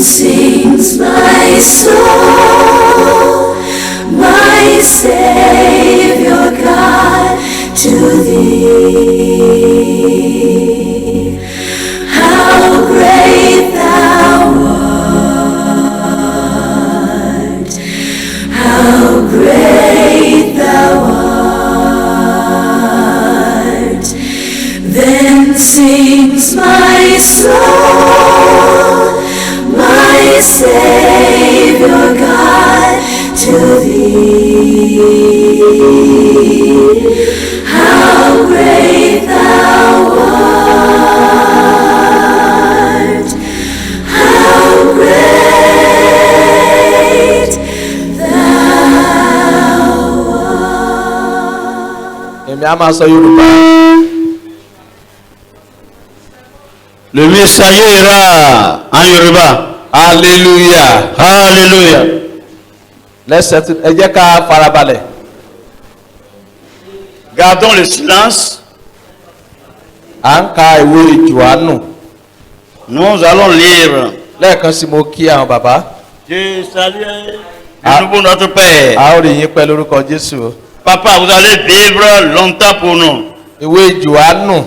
sings my soul, my Savior God, to thee. How great thou art, how great thou art. Then sings my soul, my Savior God, to thee. How great thou art, how great thou art. Èmi á máa sọ Yorùbá. Le messager ira en Yoruba. Hallelujah. Alléluia. Let's settle. Ẹ jẹ́ ká farabalẹ̀. Gardons le silence. À ń ka ìwé Jòhánù. Nous allons lire. Lẹ́ẹ̀kan sí mo kí àwọn bàbá. Je salue de nouveau notre Père. A ó rí yín pẹ́ lórúkọ Jésù. Papa, vous allez vivre longtemps pour nous. Ìwé Jòhánù.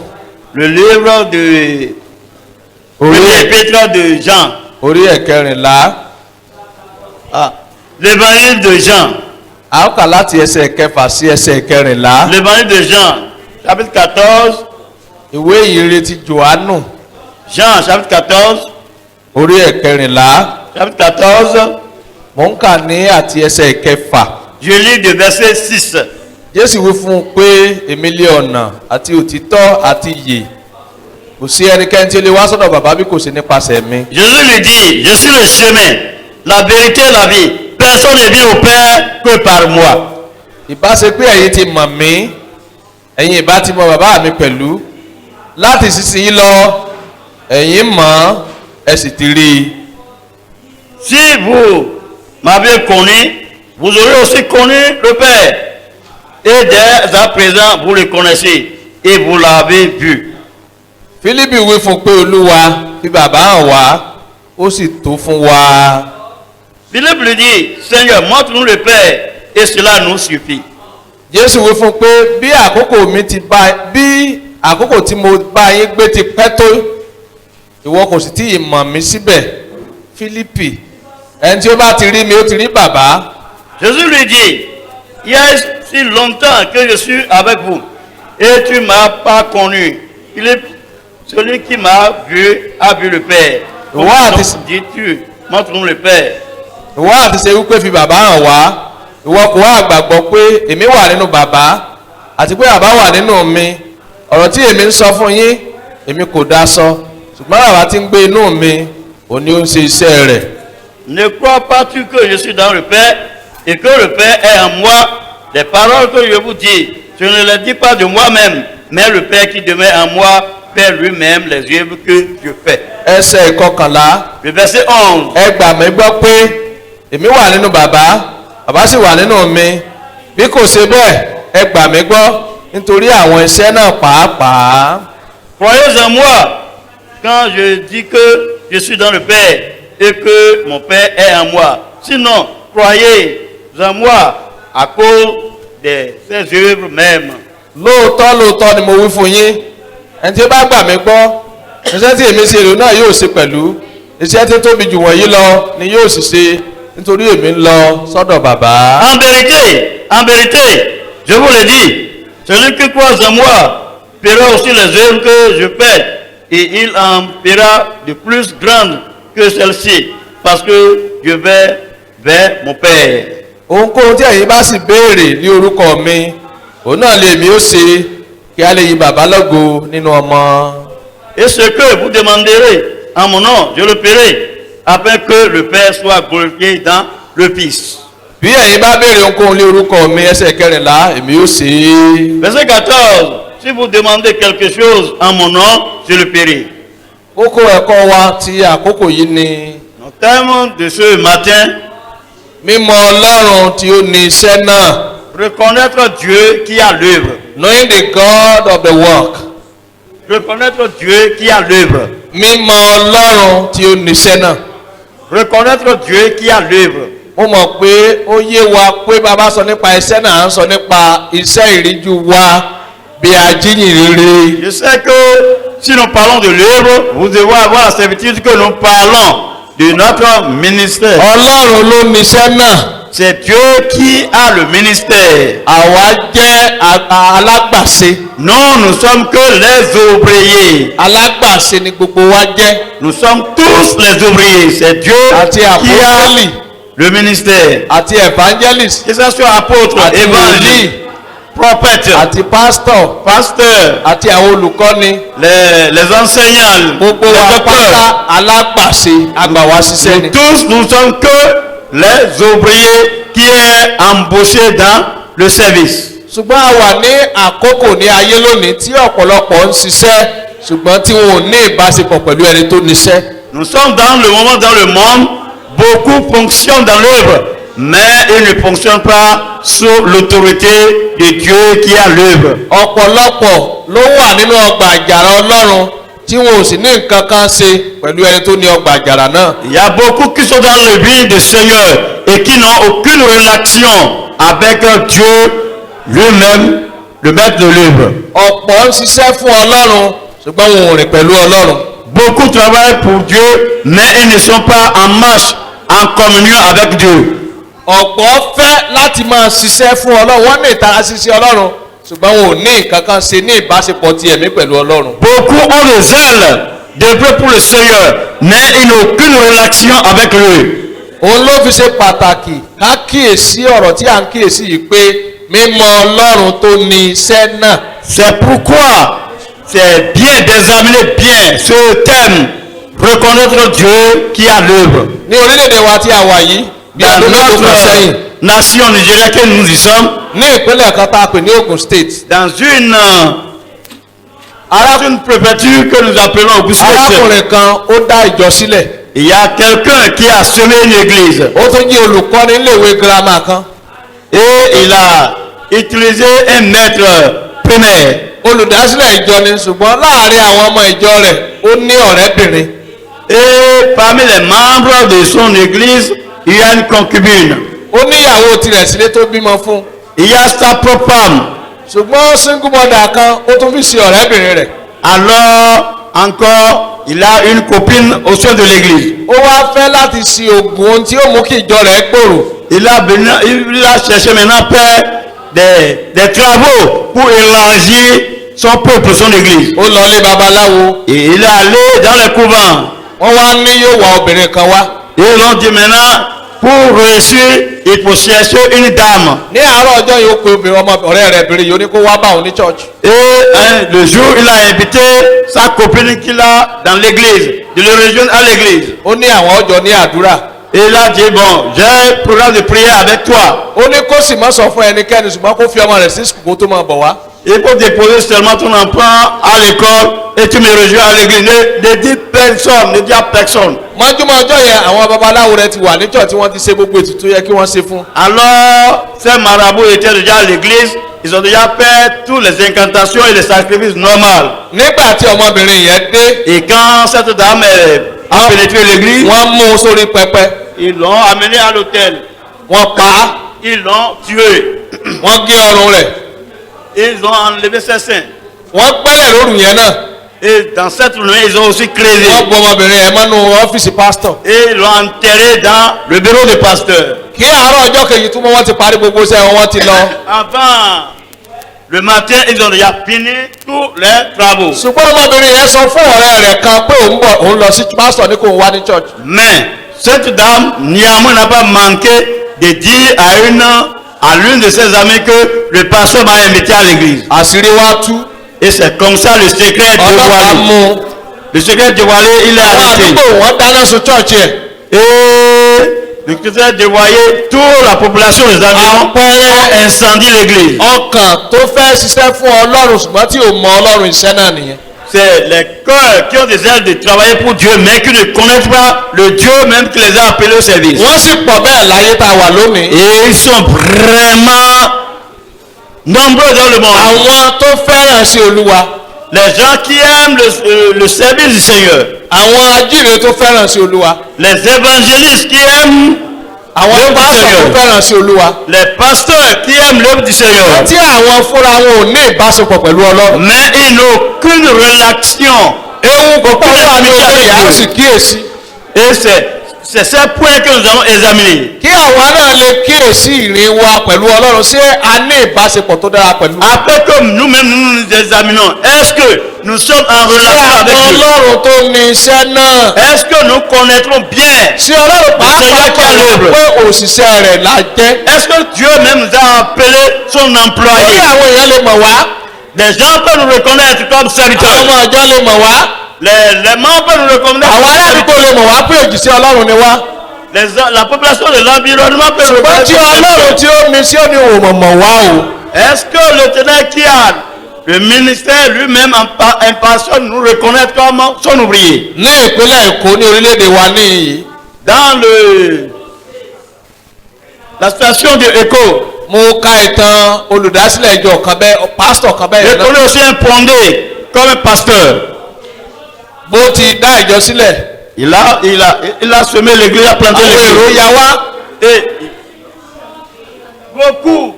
Le livre de l'épître de Jean. Orí ẹ̀kẹrìnlá. L'évangile de Jean. A ó kà láti ẹsẹ̀ kẹfà sí ẹsẹ̀ kẹrìnlá. L'évangile de Jean, chapitre 14. Ìwé ìyìnrere ti Jòhánù. Jean, chapitre 14. Orí ẹ̀kẹrìnlá. Chapitre 14. Mo ń kà ní àti ẹsẹ̀ kẹfà. Je lis de verset 6. Jésù wí fún un pé èmi lé ọ̀nà àti òtítọ́ àti ìyè. Kò sí ẹnikẹ́ni tí ó lè wá sọ́dọ̀ bàbá bí kò ṣe nípasẹ̀ mi. Jésus lui dit, je suis le chemin, la vérité et la vie. Personne ne vient au Père que par moi. Ìbá ṣe pé ẹ̀yin ti mọ̀ mí, ẹ̀yin ìbá ti mọ̀ bàbá mi pẹ̀lú. Láti ìsinsìnyí lọ, ẹ̀yin mọ̀ ẹ sì ti rí i. Si vous m'avez connu, vous aurez aussi connu le Père. Et dès à présent, vous le connaissez et vous l'avez vu. Fílípì wí fún pé Olúwa fi bàbá hàn wá, ó sì tó fún wa. Philippe lui dit, Seigneur, montre-nous le Père et cela nous suffit. Jésù wí fún pé bí àkókò tí mo bá yín gbé ti pẹ́ tó, ìwọ kò sì tí ì mọ̀ mí síbẹ̀. Fílípì, ẹni tí ó bá ti rí mi ó ti rí bàbá. Jésus lui dit, il y a si longtemps que je suis avec vous et tu ne m'as pas connu. Philippe, celui qui m'a vu a vu le Père. What Donc, is- dis-tu, montre-nous le Père. Ìwọ àti ṣe wípé fi bàbá hàn wá, ìwọ kò wá gbàgbọ́ pé èmi wà nínú bàbá àti pé bàbá wà nínú mi. Ọ̀rọ̀ tí èmi ń sọ fún yín, èmi kò dá sọ, ṣùgbọ́n bàbá tí ń gbé inú mi, òun ni ó ń ṣe iṣẹ́ rẹ̀. Ne crois pas tu que je suis dans le Père et que le Père est en moi. Les paroles que je vous dis, je ne les dis pas de moi-même, mais le Père qui demeure en moi fait lui-même les œuvres que je fais. Ẹsẹ̀ ìkọkànlá. Le verset 11. Ẹ gbà mí gbọ́ pé èmi wà nínú bàbá, bàbá sì wà nínú mi. Bí kò ṣe bẹ́ẹ̀, ẹ gbà mí gbọ́ nítorí àwọn iṣẹ́ náà pàápàá. Croyez en moi quand je dis que je suis dans le Père et que mon Père est en moi. Sinon, croyez en moi à cause de ses œuvres même. Lóòótọ́ lóòótọ́ ni mo wí fún yín. Ẹni tí ó bá gbà mí gbọ́, iṣẹ́ tí èmi ṣe èrò náà yóò ṣe pẹ̀lú. Iṣẹ́ tí ó tóbi jù wọ̀nyí lọ ni yóò sì ṣe nítorí èmi ń lọ sọ́dọ̀ bàbá. En vérité, je vous le dis, celui qui croit en moi fera aussi les œuvres que je fais et il en fera de plus grandes que celles-ci parce que je vais vers mon Père. Ohunkóhun tí ẹ̀yin bá sì béèrè ní orúkọ mi, òun náà lèmi ó ṣe kí a lè yin bàbá lógo nínú ọmọ. Et ce que vous demanderez en mon nom, je le ferai, afin que le Père soit glorifié dans le Fils. Bí ẹ̀yin bá béèrè ohunkóhun ní orúkọ mi, ẹsẹ̀ kẹrìnlá, èmi ó ṣe é. Verset 14. Si vous demandez quelque chose en mon nom, je le ferai. Kókó ẹ̀kọ́ wa ti àkókò yìí ni Notre thème de ce matin, mímọ̀ Ọlọ́run tí ó ní iṣẹ́ náà. reconnaître Dieu qui a l'œuvre. Knowing the God of the work. Reconnaître Dieu qui a l'œuvre. Mímọ̀ Ọlọ́run tí ó ní iṣẹ́ náà. reconnaître Dieu qui a l'œuvre. mo mọ̀ pé ó yé wa pé bàbá sọ nípa iṣẹ́ náà à ń sọ nípa iṣẹ́ ìríjú wa bí ajínyìnrere. Je sais que si nous parlons de l'œuvre, vous devez avoir la certitude que nous parlons de notre ministère. ọlọ́run ló níṣẹ́ náà. C'est Dieu qui a le ministère. àwa jẹ́ alágbàṣe. Nous sommes que les ouvriers. alágbàṣe ni gbogbo wa jẹ́. Nous sommes tous les ouvriers. C'est Dieu àti qui àpọ́sítélì a le ministère. àti evangelist Que ce soit apôtre, àti évangile, wòlíì prophète, àti pastor pasteur, àti àwọn olùkọ́ni. les enseignants, gbogbo les wa docteurs. pátá alágbàṣe agbàwá ṣiṣẹ́ ni. Tous nous sommes que les ouvriers qui est embauchés dans le service. ṣùgbọ́n a wà ní àkókò ní ayé lónìí tí ọ̀pọ̀lọpọ̀ ń ṣiṣẹ́ ṣùgbọ́n tí wọn ò ní ìbáṣepọ̀ pẹ̀lú ẹni tó níṣẹ́. Nous sommes dans le moment dans le monde, beaucoup fonctionnent dans l'œuvre, mais ils ne fonctionnent pas sous l'autorité de Dieu qui a l'œuvre. ọ̀pọ̀lọpọ̀ ló wà nínú ọgbà àjàrà ọlọ́run tí wọn ò sì ní nǹkan kan ṣe pẹ̀lú ẹni tó ní ọgbà àjàrà náà. Il y a beaucoup qui sont dans le vie du Seigneur et qui n'ont aucune relation avec Dieu lui-même, le maître de l'œuvre. ọ̀pọ̀ ń ṣiṣẹ́ fún ọlọ́run ṣùgbọ́n wọn ò rìn pẹ̀lú ọlọ́run. Beaucoup travaillent pour Dieu, mais ils ne sont pas en marche, en communion avec Dieu. ọ̀pọ̀ fẹ́ láti máa ṣiṣẹ́ fún ọlọ́run wọ́n ní ìtara ṣiṣẹ́ ọlọ́run ṣùgbọ́n wọn ò ní nǹkan kan ṣe ní ìbáṣepọ̀ ti ẹ̀mí pẹ̀lú ọlọ́run. Beaucoup ont le zèle d'œuvrer pour le Seigneur, mais ils n'ont aucune relation avec lui. òun ló fi ṣe pàtàkì ká kíyèsí ọ̀rọ̀ tí à ń kíyèsí yìí pé mímọ̀ ọlọ́run tó ní iṣẹ́ náà. C'est pourquoi c'est bien d'examiner bien ce thème, reconnaître Dieu qui a l'œuvre. ní orílẹ̀-èdè wa tí a wà yìí bí Dans ọdún mélòó kan sẹ́yìn notre nation nigérienne que nous y sommes, ní ìpínlẹ̀ kan tá a pè ní Ogun State. dans une préfecture que nous appelons Ogun State, arákùnrin kan ó dá ìjọ sílẹ̀. il y a quelqu'un qui a semé une église ó tún jẹ́ olùkọ́ni iléèwé girama kan. et il a utilisé un maître primaire. olùdásílẹ̀ ìjọ ni ṣùgbọ́n láàrin àwọn ọmọ ìjọ rẹ̀ ó ní ọ̀rẹ́bìnrin. Et parmi les membres de son église, il y a une concubine. ó níyàwó tirẹ̀ sílé tó bímọ fún. Il y a sa propre femme. ṣùgbọ́n single mother kan ó tún fi ṣe ọ̀rẹ́bìnrin rẹ̀. Alors, encore, il a une copine au sein de l'église. ó wá fẹ́ láti ṣe oògùn ohun tí ó mú kí ìjọ rẹ̀ gbòòrò. Il a cherché maintenant à faire des travaux pour élargir son peuple, son église. ó lọ lé babaláwo. Et il est allé dans les couvents. wọ́n wá ní yóò wá obìnrin kan wá. Et ils ont dit maintenant, pour réussir, il faut chercher une dame. ní àárọ̀ ọjọ́ yìí ó pe obìnrin ọmọ ọ̀rẹ́ rẹ̀ bìnrin yìí ó ní kó wá bá òun ní church. Et le jour, il a invité sa copine qu'il a dans l'église, de le rejoindre à l'église. ó ní àwọn ọjọ́ ní àdúrà. Et il a dit, bon, j'ai un programme de prière avec toi. ó ní kó sì má sọ fún ẹnikẹ́ni ṣùgbọ́n kó fi ọmọ rẹ̀ sí sùkúù tó máa bọ̀ wá. Il faut déposer seulement ton enfant à l'école et tu me rejoins à l'église. Ne dis personne, ne dis à personne. mọ́júmọ́ ọjọ́ yẹn àwọn babaláwo rẹ̀ ti wà ní church tí wọ́n ti ṣe gbogbo ètùtù yẹ kí wọ́n ṣe fún. Alors, ces marabouts étaient déjà à l'église. Ils ont déjà fait toutes les incantations et les sacrifices normaux. nígbà tí ọmọbìnrin yẹn dé. Et quand cette dame a pénétré l'église, wọ́n mú un sórí pẹpẹ. ils l'ont amené à l'hôtel. wọ́n pa á. Ils l'ont tué. wọ́n gé ọrùn rẹ̀. Ils ont enlevé ses seins. wọ́n gbẹ́lẹ̀ lóru yẹn náà. Et dans cette nuit, ils ont aussi wọ́n creusé. bu ọmọbìnrin yẹn mọ́nú ọ́fíìsì pásítọ̀. Et ils l'ont enterré dans le bureau du pasteur. kí àárọ̀ ọjọ́ kejì túmọ̀ wọ́n ti parí gbogbo iṣẹ́ wọn wọ́n ti lọ. Avant le matin, ils ont déjà fini tous les travaux. ṣùgbọ́n ọmọbìnrin yẹn sọ fún ọ̀rẹ́ rẹ̀ kan pé òun lọ sí pásítọ̀ ní kò wá ní church. Mais cette dame, néanmoins, n'a pas manqué de dire à l'une de ses amies que le pasteur m'a invité à l'église. àṣírí wa tú. Et c'est comme ça le secret ọlọ́pàá dévoilé. mú. Le secret dévoilé, il est àwọn arrêté. àdúgbò wọn dáná sun church yẹn. Et le secret dévoilé, toute la population des environs ont incendié l'église. ọkàn tó fẹ́ ṣiṣẹ́ fún ọlọ́run ṣùgbọ́n tí ò mọ ọlọ́run iṣẹ́ náà nìyẹn. C'est les cœurs qui ont des ailes de travailler pour Dieu, mais qui ne connaissent pas le Dieu même qui les a appelés au service. wọ́n sì pọ̀ bẹ́ẹ̀ láyé tá a wà lónìí. Et ils sont vraiment nombreux dans le monde. àwọn tó fẹ́ràn sí olúwa. Les gens qui aiment le service du Seigneur. àwọn ajíire tó fẹ́ràn sí olúwa. les évangélistes qui aiment àwọn l'œuvre du pásítọ̀ tó Seigneur, fẹ́ràn sí olúwa. les pasteurs qui aiment l'œuvre du Seigneur, tí àwọn fúnra wọn ò ní ìbáṣepọ̀ pẹ̀lú ọlọ́run. mais ils n'ont aucune relation. ewu kò pọ̀ wà ní orí ìyá sì kíyèsí. Et c'est ce point que nous allons examiner. kí àwa náà lè kíyèsí ìrìn wa pẹ̀lú ọlọ́run ṣé a ní ìbáṣepọ̀ tó dára pẹ̀lú. Après que nous-mêmes nous nous examinons, est-ce que nous sommes en relation avec Dieu? ọlọ́run tó ní iṣẹ́ náà. Est-ce que nous connaîtrons bien? ṣé ọlọ́run pàápàá qui a l'œuvre. pé òṣìṣẹ́ rẹ̀ la jẹ́. Est-ce que Dieu même nous a appelé son orí employé? àwọn èèyàn lè mọ̀ wá. Les gens peuvent nous reconnaître comme àwọn serviteurs. ọmọ ìjọ lè mọ̀ wá. Les membres peuvent nous reconnaître àwọn comme aládùúgbò serviteurs. lè mọ̀ wá pé òjìṣẹ́ ọlọ́run ni wá. La population de l'environnement peut nous ṣùgbọ́n reconnaître tí comme ọlọ́run serviteurs. tí ó ní sí òní òun mọ̀ wá o. Est-ce que le ténèbre qui a le ministère lui-même en personne nous reconnaît comme son ouvrier? ní ìpínlẹ̀ èkó ní orílẹ̀-èdè wa níyì. Dans la station de ECHO, mo ka ìtàn olùdásílẹ̀ ìjọ kan bẹ́ẹ̀ pásítọ̀ kan bẹ́ẹ̀ je yẹn náà. connais aussi un pondé comme un pasteur. bó ti dá ìjọ sílẹ̀. Il a semé l'église, il a planté àwọn èrò l'église. ya wá. Et beaucoup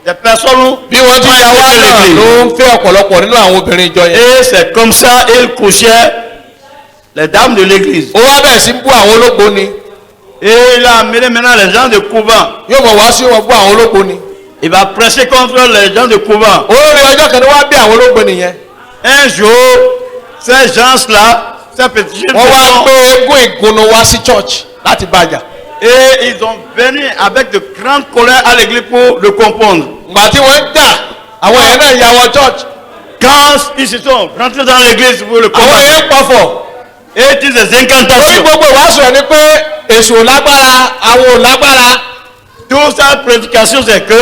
de personnes bí wọ́n ti ya wá náà ló ń fẹ́ ọ̀pọ̀lọpọ̀ nínú àwọn obìnrin ìjọ yẹn. Et c'est comme ça il couchait les dames de l'église. ó wá bẹ̀rẹ̀ sí bú àwọn ológo ni. Et il a amené maintenant les gens de couvent. yóò mọ̀ wá sí wọn bú àwọn ológo ni. Il va prêcher contre les gens de couvent. olórí ọjọ́ kan ní wá bí àwọn ológo nìyẹn. Un jour, ces gens-là, ces petits jeunes wọ́n wá gbé personnes, eégún ìgúnnu wá sí church láti bàjà. et ils ont venu avec de grandes colères à l'église pour le comprendre. ìgbà tí wọ́n ń jà àwọn èèyàn náà ya wọ church. Quand ils se sont rentrés dans l'église pour le àwọn combattre, èèyàn pọ̀fọ̀. et ils des torí incantations. gbogbo ìwàásù ẹ̀ ni pé èṣù ò lágbára àwọn ò lágbára. Toute sa prédication, c'est que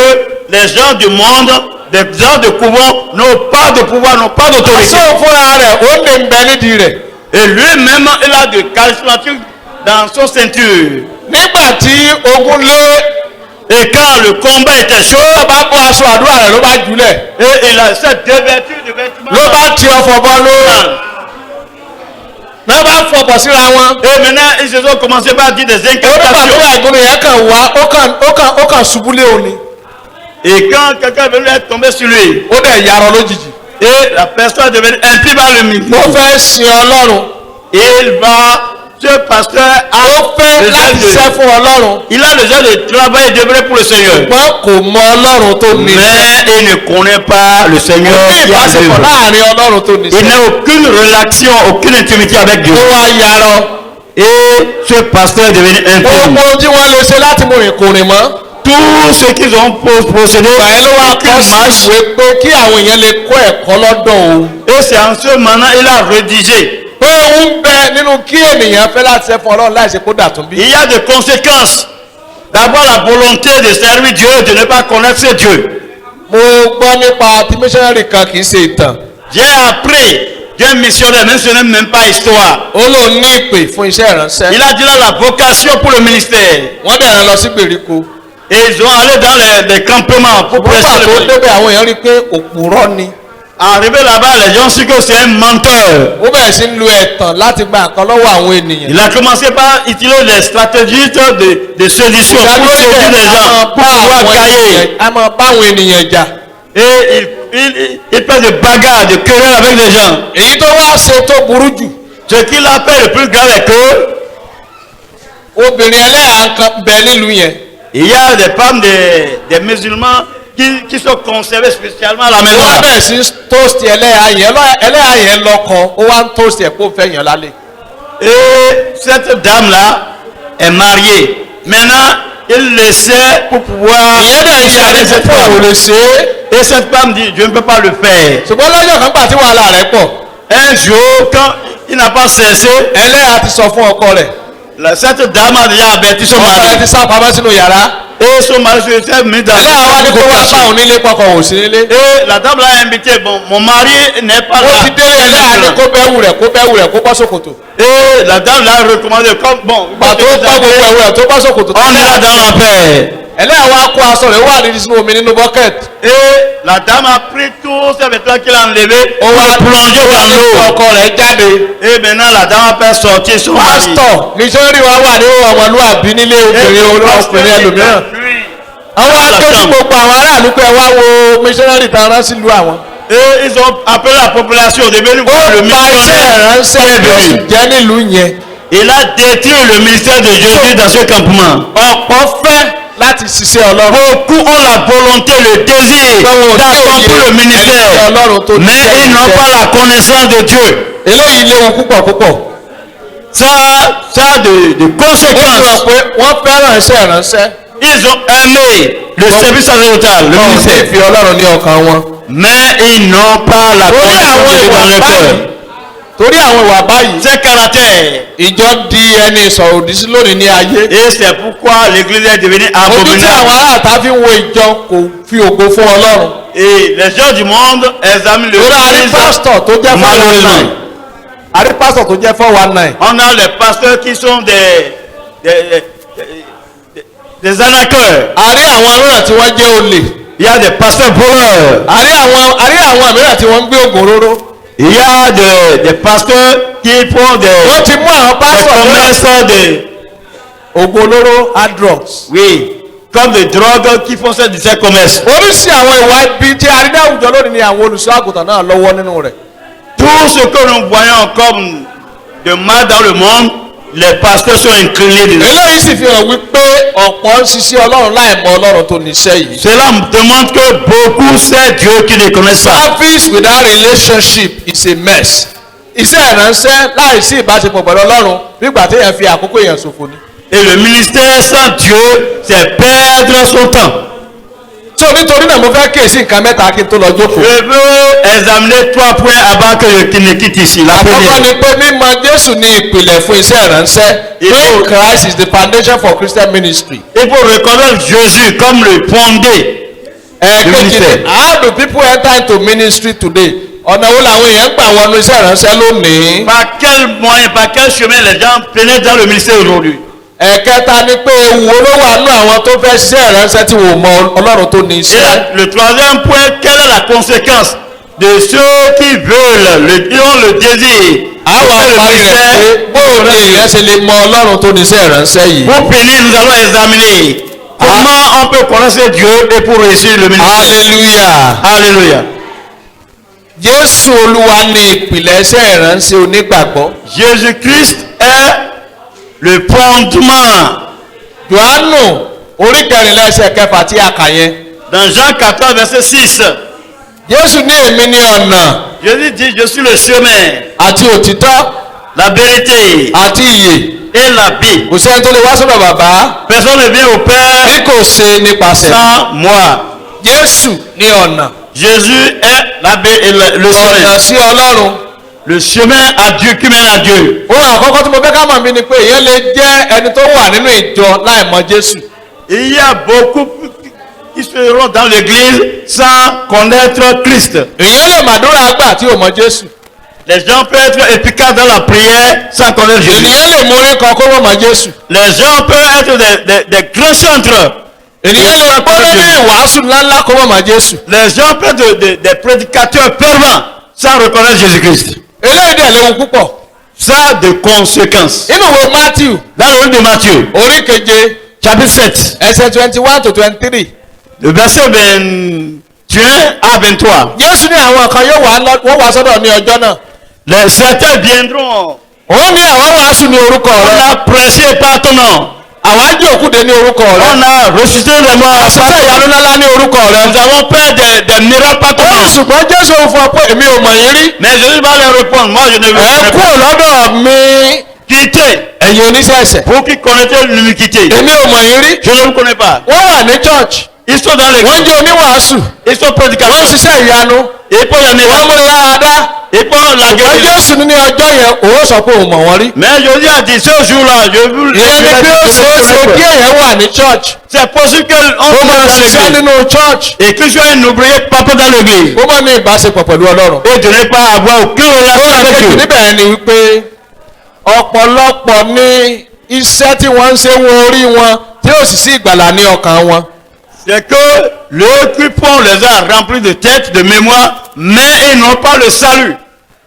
les gens du monde, des gens de couvent, n'ont pas de pouvoir, n'ont pas d'autorité. àṣọ fúnra rẹ̀ ó lè ń bẹ nídìí rẹ̀. Et lui-même, il a de charismatique dans son ceinture. nígbà tí ogun lé Et quand le combat était chaud, tó bá bọ́ aṣọ àdúrà rẹ̀ ló bá jùlẹ̀. et il a cette dévêture de vêtements. ló bá ti ọfọ̀ bọ́ ló. náà bá fọ̀bọ̀ síra wọn. Et maintenant, ils se sont commencé par dire des onígbà tó incantations. yà ìgúnnu yẹn kàn wá ó kàn ṣubú lé òní. Et quand quelqu'un venait être tombé sur lui, ó dẹ̀ yarọ lójijì. et la personne devenait impie par le micro, mo fẹ́ sin ọlọ́run. il va, ce pasteur a ó fẹ́ le láti zèle ṣiṣẹ́ de- fún ọlọ́run. il a le zèle de travail et d'œuvrer pour le Seigneur. ṣùgbọ́n kò mọ ọlọ́run tó ní. Mais il ne connaît pas le Seigneur ó ní qui a ìbáṣepọ̀ l'œuvre. láàrin ọlọ́run tó ní. Il n'a aucune relation, aucune intimité avec Dieu. ó wá yarọ. Et ce pasteur est devenu impie. gbogbo tí wọ́n lè ṣe láti mú rìn kò rìn mọ́. Tout ce qu'ils ont procédé, ìgbà yẹn ló wá aucune kọ́ sí marche. ìwé pé kí àwọn èèyàn lè kọ́ ẹ̀kọ́ lọ́dọ̀ òun. Et c'est en ce moment il a rédigé. pé òun bẹ nínú kí ènìyàn fẹ́ láti ṣe fún ọlọ́run láìsí kó dà tún bí. Il y a des conséquences. D'abord la volonté de servir Dieu, de ne pas connaître ce Dieu. mo gbọ́ nípa ti missionary kan kì í ṣe ìtàn. J'ai appris d'un missionnaire, même ce n'est même pas histoire. ó lóun ní ìpè fún iṣẹ́ ìránṣẹ́. Il a dit là la vocation pour le ministère. wọ́n dẹ̀ rán lọ sí gbèríko. Et ils ont allé dans les campements pour ṣùgbọ́n prêcher pàtó le débẹ̀ àwọn èèyàn rí i pé òpùrọ́ ni. Arrivé là-bas, les gens ont su que c'est un menteur. ó bẹ̀rẹ̀ sí ń lo ẹ̀tàn láti gba nǹkan lọ́wọ́ àwọn ènìyàn. Il a commencé par utiliser des stratégies de séduction pour ìdádúró séduire les gens, pour pouvoir gagner. a máa bá àwọn ènìyàn jà. Et il fait des bagarres, des querelles avec les gens. èyí tó wá ṣe tó burú jù. Ce qu'il a fait le plus grave est que obìnrin ẹlẹ́yà kan bẹ nílùú yẹn. il y a des femmes des musulmans qui sont conservées spécialement à la maison. wọ́n bẹ̀rẹ̀ sí tóòsì ẹlẹ́yà yẹn lọ́kọ ó wá ń tóòsì ẹ̀ kó fẹ́ yàn lálẹ́. Et cette dame-là est mariée. Maintenant, il laissait pour pouvoir ìyẹn dẹ̀ ń ṣàlẹ́ cette fún àwọn femme. olè ṣe é. Et cette femme dit, je ne peux pas le faire. ṣùgbọ́n lọ́jọ́ kan gbà tí wàhálà rẹ̀ pọ̀. Un jour, quand il n'a pas cessé, ẹlẹ́yà ti sọ fún ọkọ rẹ̀. cette dame a déjà averti son ọkọ rẹ̀ mari. ti sá pamọ́ sínú yàrá. Et son mari s'est mis dans ẹlẹ́yà wa ní kó wá bá òun nílé pọkàn ò sí nílé. Et la dame l'a invité. Bon, mon mari n'est pas ó là. ti délé ẹlẹ́yà ní kó bẹ́wù rẹ̀ kó bọ́ sókòtò. Et la dame l'a recommandé comme bon. gbà tó bá gbogbo ẹ̀wù rẹ̀ tó bọ́ sókòtò. On est là dans la paix. ẹlẹ́yà wa kó aṣọ rẹ̀ wà nídìí sínú omi nínú bucket. Et la dame a pris tous ses vêtements qu'il a enlevés, ó wá plongé dans l'eau. ọkọ rẹ̀ jáde. Et maintenant la dame a fait sortir son mari. pásítọ̀ nítorí wa wà ní ọmọlúwàbí nílé obìnrin ọkùnrin ẹlòmíràn. àwọn akéwì gbogbo àwọn aráàlú pé wá wo missionary tá a rán sílùú àwọn. Et ils ont appelé la population de venir voir le ó ba iṣẹ́ missionnaire. ìránṣẹ́ Jésù jẹ́ nílùú yẹn. Il a détruit le ministère de Jésus dans ce campement. ọ̀pọ̀ fẹ́ láti ṣiṣẹ́ ọlọ́run. Beaucoup ont la volonté, le désir d'accomplir le ministère, mais ils n'ont pas la connaissance de Dieu. eléyìí léwu púpọ̀ púpọ̀. Ça a de ó conséquences. sọ pé wọ́n fẹ́ràn iṣẹ́ ìránṣẹ́. Ils ont aimé le service sacerdotal, le wọ́n sì ministère, fi ọlọ́run ní ọkàn wọn. mais ils n'ont pas la torí connaissance àwọn de Dieu ìwà dans leur báyìí cœur. torí àwọn ìwà báyìí Ces caractères. ìjọ di ẹni ìsọ̀rọ̀ òdì sí lónìí ní ayé. Et c'est pourquoi l'église est devenue ojú tí àwọn abominable. aráàta fi ń wo ìjọ kò fi ògo fún ọlọ́run. Et les gens du monde examinent le torí àrí Christ pásítọ̀ tó jẹ́ 419. malheureusement. àrí pásítọ̀ tó jẹ́ 419. On a les pasteurs qui sont des arnaqueurs. àrí àwọn mìíràn tí wọ́n jẹ́ olè. Il y a des pasteurs voleurs. àrí àwọn mìíràn tí wọ́n ń gbé ògùn róró. Il y a des pasteurs qui font wọ́n ti mú àwọn des pásítọ̀ commerces de, ògùn olóró hard drugs. oui, comme des drogues qui font ces commerces. oríṣi àwọn ìwà ibi tí a rí ní àwùjọ lónìí ni àwọn olùṣọ́ àgùntàn náà lọ́wọ́ nínú rẹ̀. Tout ce que nous voyons comme de mal dans le monde, les pasteurs sont inclinés dedans. eléyìí sì fi hàn wípé ọ̀pọ̀ ń ṣiṣẹ́ ọlọ́run láì mọ ọlọ́run tó níṣẹ́ yìí. Cela demande que beaucoup savent Dieu qui ne connaissent pas. service without relationship is a mess. iṣẹ́ ìránṣẹ́ láì sí ìbáṣepọ̀ pẹ̀lú ọlọ́run nígbà téèyàn fi àkókò èèyàn ṣòfò ni. Et le ministère sans Dieu, c'est perdre son temps. so nítorí náà mo fẹ́ kíyèsí nǹkan mẹ́ta kí n tó lọ jókòó. Je veux examiner 3 points avant que je ne quitte ici. La àkọ́kọ́ première, ni pé mímọ̀ Jésù ní ìpìlẹ̀ fún iṣẹ́ ìránṣẹ́. knowing Christ is the foundation for Christian ministry. il faut reconnaître Jésus comme le fondé. ẹ̀ẹ́dẹ́gbẹ̀jì ministry. how do people enter into ministry today? ọ̀nà wo làwọn èèyàn gbà wọnú iṣẹ́ ìránṣẹ́ lónìí? Par quel moyen, par quel chemin les gens pénètrent dans le ministère aujourd'hui? ẹ̀kẹta ni pé ewu ló wà nú àwọn tó fẹ́ ṣiṣẹ́ ìránṣẹ́ tí wò mọ ọlọ́run tó ní Et iṣẹ́. le troisième point, quelle est la conséquence de ceux qui veulent, qui ont le désir àwọn de faire àparí le rẹ̀ pé ministère? bóun ni èèyàn ṣe lè mọ ọlọ́run tó ní iṣẹ́ ìránṣẹ́ yìí. Pour finir, nous allons examiner comment on peut connaître Dieu et pour réussir le ministère. hallelujah. Alléluia. Jésù Olúwa ní ìpìlẹ̀ iṣẹ́ ìránṣẹ́ onígbàgbọ́. Jésus-Christ est le fondement. Jòhánù orí kẹrìnlá ẹsẹ̀ kẹfà tí a kà yẹn. Dans Jean 14, verset 6, Jésù ní èmi ní ọ̀nà Jésus dit, je suis le chemin, àti òtítọ́ la vérité àti ìyè. et la vie. Kò sẹ́ni tó lè wá sọ́dọ̀ bàbá Personne ne vient au Père bí kò ṣe nípasẹ̀. sans moi. Jésù ní ọ̀nà. Jésus est le ọ̀nà chemin. sí Ọlọ́run. Le chemin à Dieu qui mène à Dieu. Ohun àkọ́kọ́ tí mo fẹ́ ká mọ̀ mí ni pé èèyàn lè jẹ́ ẹni tó wà nínú ìjọ láì mọ Jésù. Il y a beaucoup qui seront dans l'église sans connaître Christ. Èèyàn lè màdúrà gbà tí ò mọ Jésù. Les gens peuvent être efficaces dans la prière sans connaître Jésus. Ènìyàn lè mórí kan kó wọ́n mọ Jésù. Les gens peuvent être des grands chantres. Ènìyàn lè gbọ́dọ̀ ní ìwàásù ńláńlá kó wọ́n mọ Jésù. Les gens peuvent être des prédicateurs fervents sans reconnaître Jésus-Christ. Eléyìí dẹ̀ léwu púpọ̀. Ça a des conséquences. Nínú ìwé Matthew Dans le livre de Matthieu, orí keje chapitre 7, ẹsẹ̀ 21 to 23. le verset 21 à 23. Jésù ní àwọn kan wọ́n wá sọ́dọ̀ ní ọjọ́ náà. Les certains viendront. Ó ní àwọn wàásù ní orúkọ On rẹ̀. a prêché par ton nom. Àwọn á jí òkúde ní orúkọ rẹ̀. On a ressuscité les morts. Àṣìṣe ìyanu ńláńlá ní orúkọ rẹ̀. Nous avons fait des miracles par ton Ó nom. ṣùgbọ́n Jésù fún ọ pé èmi ò mọ̀ yín rí. Mais Jésus va leur répondre. Moi, je ne veux Ẹ pas. kúrò lọ́dọ̀ mi Quittez. ẹ̀yin oníṣẹ̀ṣẹ̀. Vous qui connaissez l'iniquité. Èmi ò mọ̀ yín rí. Je ne vous connais pas. Wọ́n wà ní church. Ils sont dans Wọ́n l'église. jẹ́ oníwàásù. Ils sont Wọ́n prédicateurs. ṣiṣẹ́ ìyanu. Ils font les Wọ́n miracles. múni lára dá. Ils font la Ṣùgbọ́n guérison. Jésù ní ọjọ́ yẹn òun sọ pé òun mọ̀ wọ́n rí. Mais Jésus a dit ce jour-là, je vous Ìyẹn ni pé ó ṣeé ṣe kí èèyàn wà ní church. C'est possible qu'on Ó máa soit dans ṣiṣẹ́ l'église. nínú church. Et que je sois un ouvrier papa dans l'église. Ó máa ní ìbáṣepọ̀ pẹ̀lú Ọlọ́run. Et de ne pas avoir aucune relation avec Kejì Dieu. níbẹ̀ ni wípé ọ̀pọ̀lọpọ̀ ní iṣẹ́ tí wọ́n ń ṣe wọn orí wọn tí ó sì sí ìgbàlà ní ọkàn wọn. C'est que l'occupant les a remplis de tête, de mémoire, mais ils n'ont pas le salut.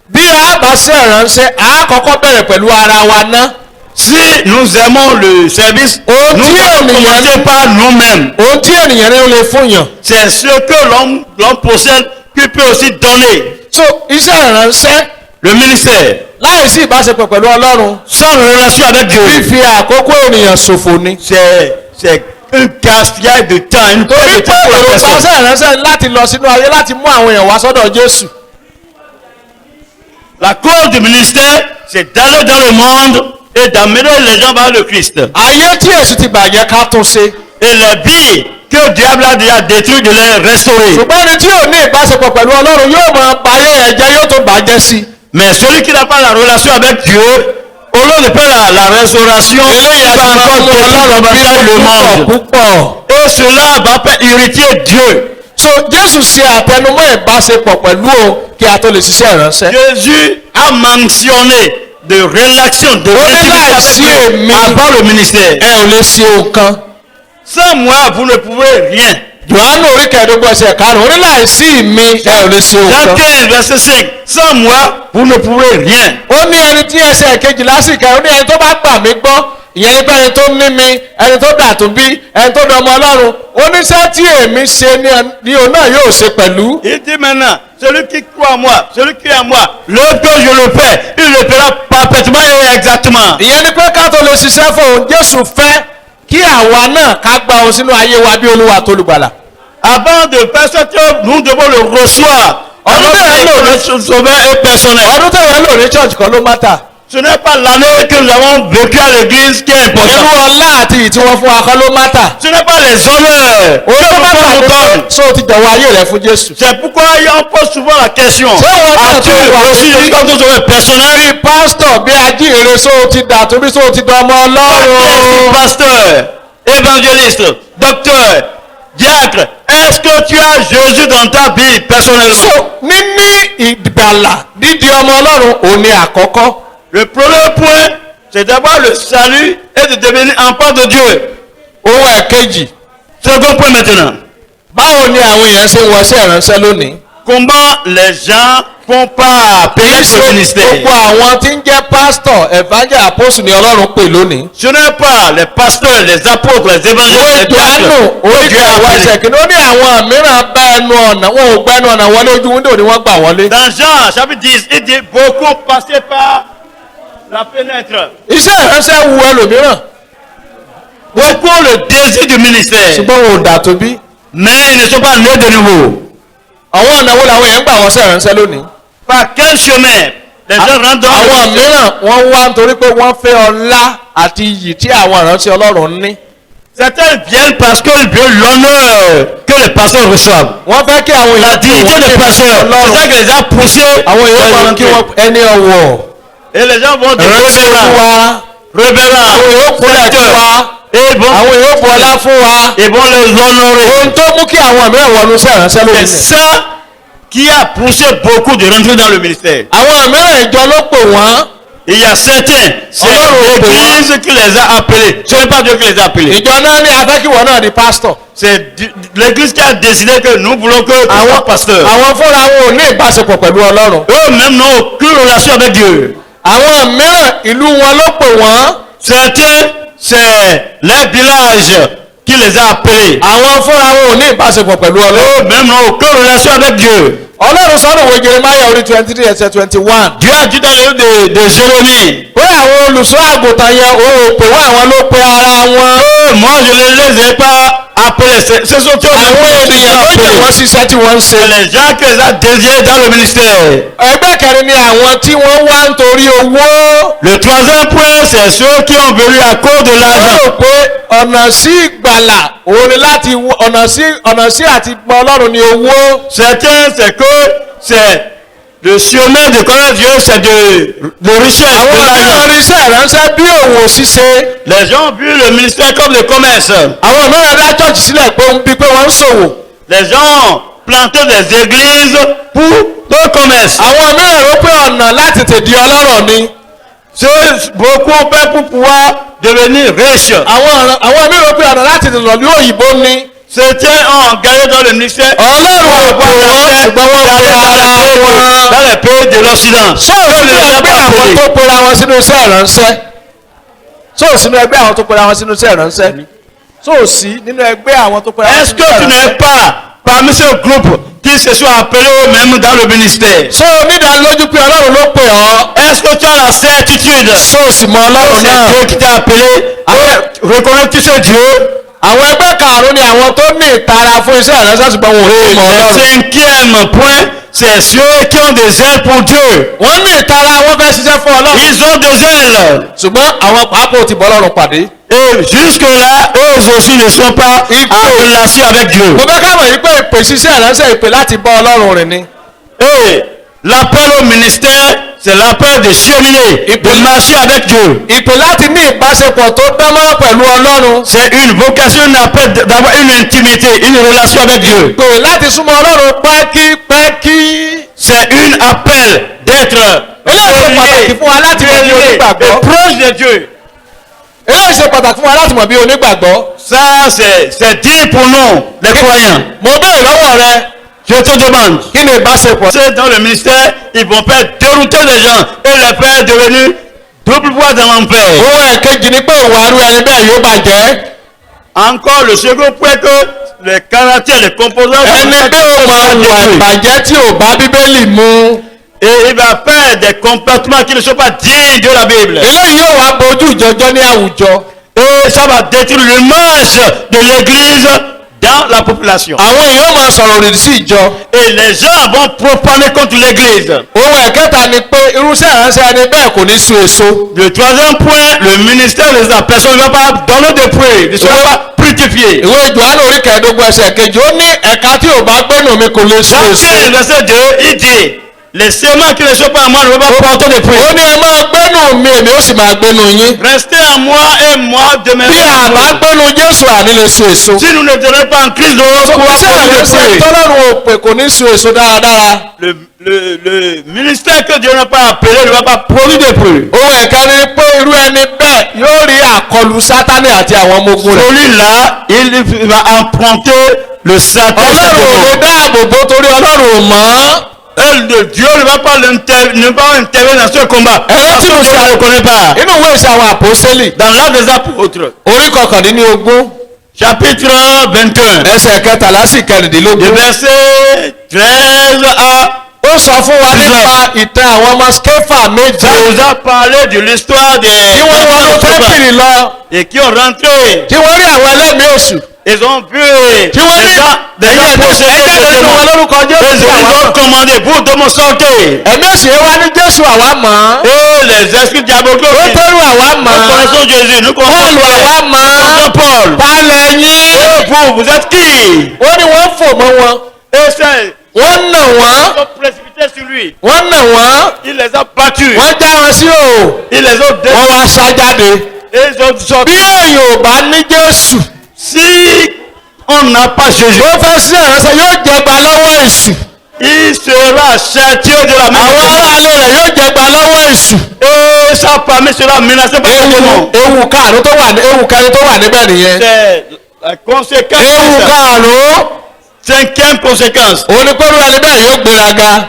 bí a bá ṣe ìránṣẹ́ a kọ́kọ́ bẹ̀rẹ̀ pẹ̀lú ara wa ná. Si nous aimons le service, Oh, nous Dieu, devons commencer par nous-mêmes. ohun tí ènìyàn ní lè fún yàn. C'est ce que l'homme possède qui peut aussi donner. so iṣẹ́ ìránṣẹ́ Le ministère, láì sí ìbáṣepọ̀ pẹ̀lú ọlọ́run sans relation avec Dieu, fífi àkókò ènìyàn ṣòfò ni. c'est un gaspillage de temps, une perte torí de pé temps pour la èròǹgbà personne. iṣẹ́ ìránṣẹ́ ni láti lọ sínú ayé láti mú àwọn èèyàn wá sọ́dọ̀ Jésù. La cause du ministère, c'est d'aller dans le monde et d'amener les gens vers le Christ. ayé tí èsù ti bàjẹ́ ká tún ṣe. Et les vies que le diable a déjà détruites, de les restaurer. ṣùgbọ́n ẹni tí ò ní ìbáṣepọ̀ pẹ̀lú ọlọ́run yóò máa ba ayé yẹn jẹ́ yóò tún bàjẹ́ sí i. Mais celui qui n'a pas la relation avec Dieu, au lieu de faire la restauration, il va encore détruire davantage le monde. púpọ̀. Et cela va faire irriter Dieu. so Jésù ṣe àtẹnumọ́ ìbáṣepọ̀ pẹ̀lú o kí a tó lè ṣiṣẹ́ ìránṣẹ́. Jésus a mentionné de relations, de láìsí èmi avant le ministère. ẹ ò lè ṣe nǹkan. Sans moi, vous ne pouvez rien. Jòhánù orí kẹẹ̀ẹ́dógún ẹsẹ̀ karùn-ún ó ní láìsí mi ẹ ò lè ṣe Jean nǹkan. 15, verset 5. Sans moi, vous ne pouvez rien. ó ní ẹni tí ẹsẹ̀ kejìlá sì kẹ́ ó ní ẹni tó bá gbà mí gbọ́ ìyẹn ní pé ẹni tó ní mi ẹni tó dàtún bí ẹni tó dọmọ ọlọ́run oníṣẹ́ tí èmi ṣe ní òun náà yóò ṣe pẹ̀lú. Il dit maintenant, celui qui croit en moi, celui qui est en moi, le que je le fais, il le fera parfaitement et exactement. ìyẹn ni pé ká tó lè ṣiṣẹ́ fún òun Jésù fẹ́ kí àwa náà ká gba òun sínú ayé wa bí Olúwa tó lùgbàlà. Avant de faire cette œuvre, nous devons le recevoir. Alors que le sauveur est personnel. ọdún tẹ̀wé lò ní church kan ló mátà. Ce n'est pas l'année que nous avons vécu à l'église qui est irú important. ọlá àti ìyì tí wọ́n fún wa kan ló mátà. Ce n'est pas les honneurs que òun ló nous mátà nous ní donne. pé so ti jọ̀wọ́ ayé rẹ̀ fún Jésù. C'est pourquoi on pose souvent la question. C'est on As-tu entend reçu voir- Jésus comme ton sauveur personnel? bí pásítọ̀ bí ajíhìnrere so ti dàtún bí so ti dọmọ Ọlọ́run. Pasteur, évangéliste, docteur, diacre, est-ce que tu as Jésus dans ta vie personnellement? so níní ìgbàlà dídi ọmọ Ọlọ́run òun ni àkọ́kọ́. Le premier point, c'est d'avoir le salut et de devenir enfant de Dieu. ohun ẹ̀kejì Second point maintenant. báwo ni àwọn èèyàn ṣe ń wọṣẹ́ ìránṣẹ́ lónìí. Comment les gens font pas payer ce gbogbo ministère? àwọn tí ń jẹ́ pásítọ̀ evangel apostle ni Ọlọ́run pè lónìí. Ce n'est pas les pasteurs, les apôtres, les évangélistes, les Jòhánù diacres. orí Dieu a kẹwàá appelé. ẹsẹ̀ kìíní ó ní àwọn mìíràn bá ẹnu ọ̀nà wọn ò gbá ẹnu ọ̀nà wọlé ojú wíńdò ni wọ́n gbà wọlé. Dans Jean chapitre 10, il dit beaucoup passaient par la fenêtre. iṣẹ́ ìránṣẹ́ wu ẹlòmíràn Beaucoup le désir du ministère. ṣùgbọ́n wọn ò dà tó bí. Mais ils ne sont pas nés de nouveau. àwọn ọ̀nà wo làwọn èèyàn gbà wọṣẹ́ ìránṣẹ́ lónìí. Par quel chemin les gens rentrent dans le àwọn ministère? mìíràn wọ́n wá nítorí pé wọ́n fẹ́ ọlá àti iyì tí àwọn ìránṣẹ́ Ọlọ́run ní. Certains viennent parce qu'ils veulent l'honneur que les pasteurs reçoivent. wọ́n fẹ́ kí àwọn La èèyàn dignité des pasteurs, c'est ça qui les a poussés àwọn dans èèyàn le máa kí ministère. wọ́n ẹni ọ̀wọ̀ Et les gens vont dire ìránṣẹ́ Olúwa révérend, àwọn èèyàn kúnlẹ̀ fún wa et ils vont, àwọn èèyàn bu ọlá fún wa. ils vont les honorer. ohun tó mú kí àwọn mìíràn wọnú iṣẹ́ ìránṣẹ́ C'est lónìí. ça qui a poussé beaucoup de rentrer dans le ministère. àwọn mìíràn ìjọ ló pè wọ́n. Il y a certains, c'est Alors, l'Église qui les a appelés. Ce n'est pas Dieu qui les a appelés. ìjọ náà ní afẹ́kíwọ̀ náà di pásítọ̀. C'est l'Église qui a décidé que nous voulons que tu sois pasteur. àwọn fúnra wọn ò ní ìbáṣepọ̀ pẹ̀lú Ọlọ́run. Eux-mêmes n'ont aucune relation avec Dieu. àwọn mìíràn ìlú wọn ló pè wọ́n. Certains, c'est les villages qui les a appelés. àwọn fúnra wọn ò ní ìbáṣepọ̀ pẹ̀lú Ọlọ́run. Eux-mêmes n'ont aucune relation avec Dieu. Ọlọ́run sọ́nù wo Jeremiah orí 23 ẹsẹ̀ 21. Dieu a dit dans le livre de Jérémie, pé àwọn olùṣọ́ àgùntàn yẹn òun ò pè wọ́n àwọn ló pe ara wọn. moi je ne les ai pas appelés. Ce sont eux àwọn ènìyàn ló jẹ́ wọ́n ṣiṣẹ́ tí wọ́n ń ṣe. les gens qui les a désignés dans le ministère. ẹgbẹ́ kẹrin ni àwọn tí wọ́n wá nítorí owó. Le troisième point, c'est ceux qui ont venu à cause de wọ́n l'argent. rò pé ọ̀nà sí ìgbàlà òun ni láti ọ̀nà sí àti gbọ́ Ọlọ́run ni owó. Certains, c'est que c'est le chemin de connaître Dieu, c'est de richesse, àwọn de mìíràn l'argent. rí iṣẹ́ ìránṣẹ́ bí òwò ṣíṣe. Les gens ont vu le ministère comme le commerce. àwọn mìíràn dá chọ́ọ̀chì sílẹ̀ pé bí pé wọ́n ń ṣòwò. Les gens ont planté des églises pour le commerce. àwọn mìíràn rò pé ọ̀nà láti tètè di ọlọ́rọ̀ ni. C'est beaucoup fait pour pouvoir devenir riche. àwọn mi rò pé ọ̀nà láti lọ ní òyìnbó ni. C'était engagé dans le ministère. Ọlọ́run ò pè wọ́n ṣùgbọ́n wọ́n pe ara wọn. Dans les pays de l'Occident. Sóòsì ẹgbẹ́ àwọn tó pera wọn sínú iṣẹ́ ìránṣẹ́. Sóòsì nínú ẹgbẹ́ àwọn tó pera wọn sínú iṣẹ́ ìránṣẹ́. Sóòsì nínú ẹgbẹ́ àwọn tó pera wọn Est-ce sínú que iṣẹ́ tu ìránṣẹ́. n'es pas parmi ce groupe qui se sont appelés eux-mêmes dans le ministère? So onídàálójú pé Ọlọ́run ló pè ọ́. Est-ce que tu as la certitude? Sóòsì mọ Ọlọ́run C'est náà. Dieu qui t'a appelé. Reconnais-tu ce Dieu? Àwọn ẹgbẹ́ karùn-ún ni àwọn tó ní ìtara fún iṣẹ́ ìránṣẹ́ ṣùgbọ́n wọn ò ní mọ Le Ọlọ́run. cinquième point, c'est ceux qui ont des ailes pour Dieu. Wọ́n ní ìtara wọn fẹ́ ṣiṣẹ́ fún Ọlọ́run. Ils ont des ailes. Ṣùgbọ́n àwọn pàápàá ò ti bọ́ Ọlọ́run pàdé. Et jusque-là, eux aussi ne sont pas en relation avec Dieu. Mo fẹ́ ká mọ̀ yí pé ìpè ṣiṣẹ́ ìránṣẹ́ ìpè láti bọ́ Ọlọ́run rìn ni. Et l'appel au ministère, c'est l'appel de cheminer, de marcher avec Dieu. Ìpè láti ní ìbáṣepọ̀ tó dánmọ́rán pẹ̀lú Ọlọ́run. C'est une vocation, un appel d'avoir une intimité, une relation avec Dieu. Ìpè láti súnmọ́ Ọlọ́run pẹ́kípẹ́kí. C'est un appel d'être Eléyìí ṣe pàtàkì fún wa láti mọ̀ bí onígbàgbọ́. et proche de Dieu. Eléyìí ṣe pàtàkì fún wa láti mọ̀ bí onígbàgbọ́. Ça, c'est dit pour nous, les croyants. Mo béèrè lọ́wọ́ rẹ. Je te demande. Kí ni ìbáṣepọ̀? C'est dans le ministère, ils vont faire dérouter les gens et les faire devenir double voie dans l'enfer. Ohun ẹ̀kejì ni pé òun arú ẹni bẹ́ẹ̀ yóò bàjẹ́. Encore le second point que les caractères, les composants Ẹni bí o máa wà ìbàjẹ́ tí ò bá Bíbélì mu. et il va faire des comportements qui ne sont pas dignes de la Bible. Eléyìí yóò wá bojú ìjọjọ́ ní àwùjọ. Et ça va détruire l'image de l'église dans la population. Àwọn èèyàn máa sọ̀rọ̀ òdì sí ìjọ. Et les gens vont profaner contre l'église. Ohun ẹ̀kẹta ni pé irúṣẹ́ ìránṣẹ́ ẹni bẹ́ẹ̀ kò ní sun èso. Le troisième point, le ministère de la personne ne va pas donner de fruits, ne sera pas fructifié. Ìwé Jòhánù orí kẹẹ̀ẹ́dógún ẹsẹ̀ kejì ó ní ẹ̀ka tí ò bá gbénu mi kò lè sun Dans èso. le verset 2, il dit, les séments qui ne sont pas à moi ne vont pas porter de Ó fruits. ní ẹ máa gbénu mi èmi ó sì máa gbénu yín. Restez à moi et moi Bí demeurez. àbá gbénu Jésù àní lè sun èso. Si nous ne demeurons pas en Christ, nous allons pouvoir Iṣẹ́ porter de ìránṣẹ́ fruits. tọ́lọ́run ò pè kò ní sun èso dáradára. Le ministère que Dieu n'a pas appelé ne va pas produire de fruits. Ohun ẹ̀kẹrin ni pé irú ẹni bẹ́ẹ̀ yóò rí àkọlù Sátánì àti àwọn ọmọ ogun rẹ̀. Celui-là, il va emprunter le Satan. Ọlọ́run ò lè dáàbò bò torí Ọlọ́run ò mọ̀ ọ́. Dieu ne va pas intervenir dans ce combat. Parce que Dieu ne le connaît pas. Inú ìwé ìṣe àwọn àpòsílì. Dans l'Acte des Apôtres, Orí kọkàndínlógún. chapitre 21, Ẹsẹ̀ kẹtàlá sí le kẹrìndínlógún. verset 13 à... Ó sọ fún wa nípa ìtàn àwọn ọmọ Skéfà méje. Ça nous a parlé de l'histoire des... Tí wọ́n wọnú tẹ́ḿpìlì lọ. Et qui ont rentré. Tí wọ́n rí àwọn ẹlẹ́mìí èṣù. Ils ont vu Tí wọ́n ní des gens possédés de ẹ̀jẹ̀ nínú wọn démons. lórúkọ Jésù Ils àwọn ont commandé, vous de me sortir. ẹ̀mí èṣù yẹn wá ní Jésù àwa mọ̀ ọ́. Et les esprits diaboliques, Pétérù àwa mọ̀ nous ọ́. connaissons Jésus, nous connaissons Pọ́ọ̀lù àwa mọ̀ ọ́. Saint-Paul. Ta lẹ̀yin? Et vous êtes qui? Ó ní wọ́n fò mọ́ wọn. Et c'est, Wọ́n nà wọ́n. ils ont précipité sur lui. Wọ́n nà wọ́n. Il les a battus. Wọ́n já wọn sí o. Il les a Wọ́n détruits. wá sá jáde. Et ils ont sorti. Bí èèyàn ò bá ní Jésù. Si on n'a pas Jésus, Ó fẹ́ sí ìránṣẹ́ yóò jẹgba lọ́wọ́ èṣù. il sera châtié de la Àwọn main. aráalé rẹ̀ yóò jẹgba lọ́wọ́ èṣù. Et sa famille sera menacée par les démons. Ewu karùn-ún tó wà ní ewu kẹrin tó wà níbẹ̀ nìyẹn. C'est la conséquence. Ewu karùn-ún. Cinquième conséquence. Òun ni pẹ́rú ẹni bẹ́ẹ̀ yóò gbéraga.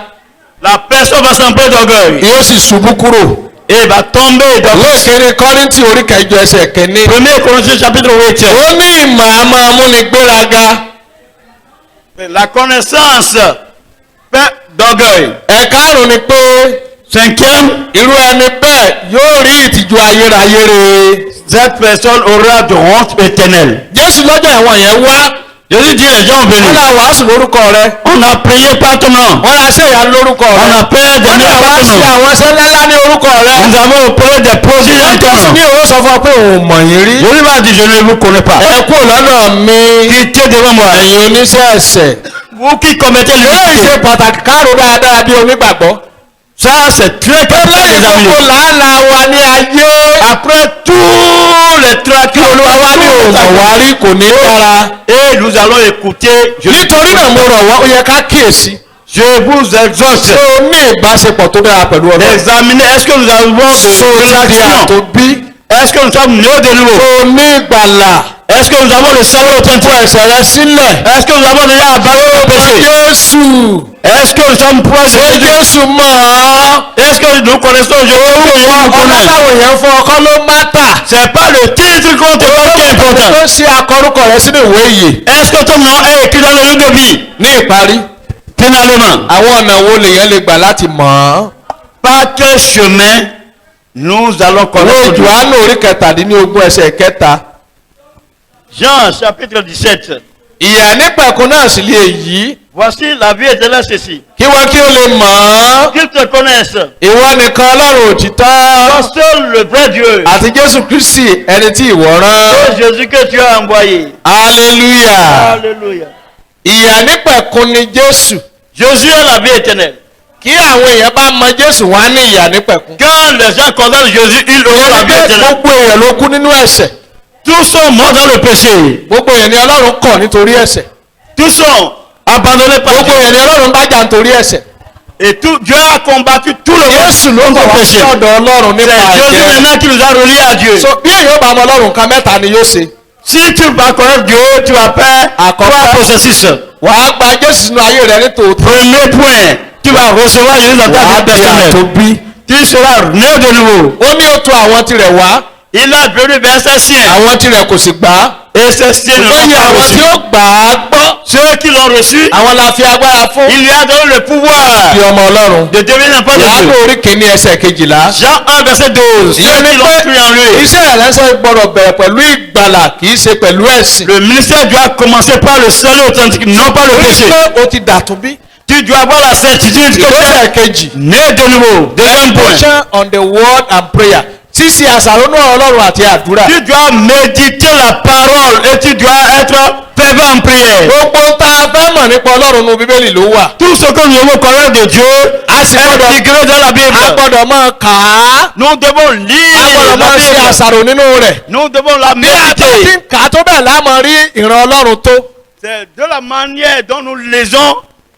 La personne va s'employer d'orgueil. Yóò sì ṣubú kúrò. Et va tomber dans Ìwé ìkíni Kọ́ríńtì orí kẹjọ ẹsẹ̀ kìíní. 1 Corinthiens chapitre 8. Ó ní ìmọ̀ a máa múni gbéraga. La connaissance fait d'orgueil. Ẹ̀karùn-ún ni pé Cinquième, irú ẹni bẹ́ẹ̀ yóò rí ìtìjú ayérayé re. cette personne aura de honte éternelle. Jésù lọ́jọ́ ẹ̀wọ̀n yẹn wá. Jésus dit les gens Wọ́n venus. la wàásù lórúkọ rẹ̀. On a prié par ton nom. Wọ́n la ṣe ìyá lórúkọ On rẹ̀. a fait des Wọ́n la miracles wá par ton ṣe nom. àwọn iṣẹ́ ńláńlá ní orúkọ rẹ̀. Nous avons opéré des prodiges en ton Jésù nom. ní òun sọ fún ọ pé òun mọ̀ yín rí. Jésus m'a dit, je ne vous connais pas. Ẹ kú lọ́dọ̀ mi. Quittez devant moi. Ẹ̀yin oníṣẹ́ ẹ̀ṣẹ̀. Vous qui commettez Eléyìí ṣe l'iniquité. pàtàkì káàró dáadáa bí onígbàgbọ́. Ça, c'est très important, Lẹ́yìn les gbogbo amis. làálàá wa ní ayé. Après tous les tracas, Olúwa wa ní òmò wá rí kò ní dára. et nous allons écouter. Nítorí náà mo rọ̀ wọ́n ó yẹ ká kíyèsí. Je vous exhorte Ṣé o ní ìbáṣepọ̀ tó dára pẹ̀lú Ọlọ́run? d'examiner est-ce que nous avons Ṣé de o ti di relation. àtòbí? Est-ce que nous sommes nés de nouveau? tó ní ìgbàlà. Est-ce que nous avons le salut fún authentique? ẹ̀ṣẹ̀ rẹ sílẹ̀. Est-ce que nous avons déjà abandonné le péché? Jésù. Est-ce que nous sommes proches de ṣé Jésus? Jésù mọ̀ ọ́? Est-ce que nous connaissons Jésus? ọlọ́láwọ̀ yẹn fún ọkọ ló mátà. C'est pas le titre qu'on te donne qui est important. tó ṣe akọrúkọ rẹ sínú ìwé ìyè. Est-ce que ton nom est écrit dans le livre de vie? ní ìparí, Finalement, àwọn ọ̀nà wo lèèyàn lè gbà láti mọ̀ ọ́? par quel chemin nous allons ìwé connaître Dieu? Jòhánù orí kẹtàdínlógún ẹsẹ̀ kẹta. Jean chapitre 17. ìyà nípẹ̀kun náà sì lè yí. Voici la vie éternelle ceci. kí wọ́n kí ó lè mọ̀ ọ́. Qu'ils te connaissent. ìwọ nìkan ọlọ́run òtítọ́. Toi seul le vrai Dieu. àti Jésù Kristi ẹni tí ìwọ rán. C'est Jésus que tu as envoyé. hallelujah. Alléluia. ìyà nípẹ̀kun ni Jésù. Jésus est la vie éternelle. kí àwọn èèyàn bá mọ Jésù wá ní ìyà nípẹ̀kun. Quand les gens condamnent Jésus, ils auront la vie éternelle. gbogbo èèyàn ló kú nínú ẹ̀ṣẹ̀. Tous sont morts dans le péché. gbogbo èèyàn ni Ọlọ́run kọ̀ nítorí ẹ̀ṣẹ̀. Tous sont abandonnés par gbogbo Dieu. èèyàn ni Ọlọ́run bá jà nítorí ẹ̀ṣẹ̀. Et tout, Dieu a combattu tout le Jésù ló ń bọ̀ wá sí péché. ọ̀dọ̀ Ọlọ́run nípa C'est Jésus ẹ̀jẹ̀. maintenant qui nous a reliés à Dieu. so bí èèyàn bá mọ Ọlọ́run nǹkan mẹ́ta ni yóò ṣe. Si tu vas connaître Dieu, tu vas faire trois processus. wàá gba Jésù sínú ayé rẹ ní tòótọ́. Premier point, tu vas recevoir Jésus dans ta wàá vie di personnelle. àtòbí. Tu seras né de nouveau. ó ní ó tọ̀ àwọn tirẹ̀ wá. Il a venu vers ses siens. àwọn tirẹ̀ kò sì gbà á. Et ses siens ne ṣùgbọ́n l'ont iye pas àwọn reçu. tí ó gbà á gbọ́. Ceux qui l'ont reçu, àwọn la fi agbára fún. il lui a donné le pouvoir di ọmọ Ọlọ́run. de devenir enfant de Jòhánù Dieu. orí kìíní ẹsẹ̀ kejìlá. Jean 1 verset 12. Ceux ìyẹn ni qui l'ont cru en pé lui. iṣẹ́ ìránṣẹ́ gbọ́dọ̀ bẹ̀rẹ̀ pẹ̀lú ìgbàlà kì í ṣe pẹ̀lú ẹ̀sìn. Le ministère doit commencer par le salut authentique, non par le péché. pé o ti dàtún bí. Tu dois avoir la certitude que tu ìgbésẹ̀ es kejì. né de nouveau. Deuxième point. meditation on the word and prayer. ṣíṣe àṣàrò náà Ọlọ́run àti àdúrà. Tu dois méditer la parole et tu dois être fervent en prière. gbogbo tá a fẹ́ mọ̀ nípa Ọlọ́run nu Bíbélì ló wà. Tout ce que nous devons connaître de Dieu a sì est gbọ́dọ̀ écrit dans la Bible. a gbọ́dọ̀ máa kà á. Nous devons a lire gbọ́dọ̀ la máa ṣe Bible. àṣàrò nínú rẹ̀. Nous devons la bí a bá ti méditer. ń kà á tó bẹ́ẹ̀ la máa rí ìran Ọlọ́run tó. C'est de la manière dont nous lisons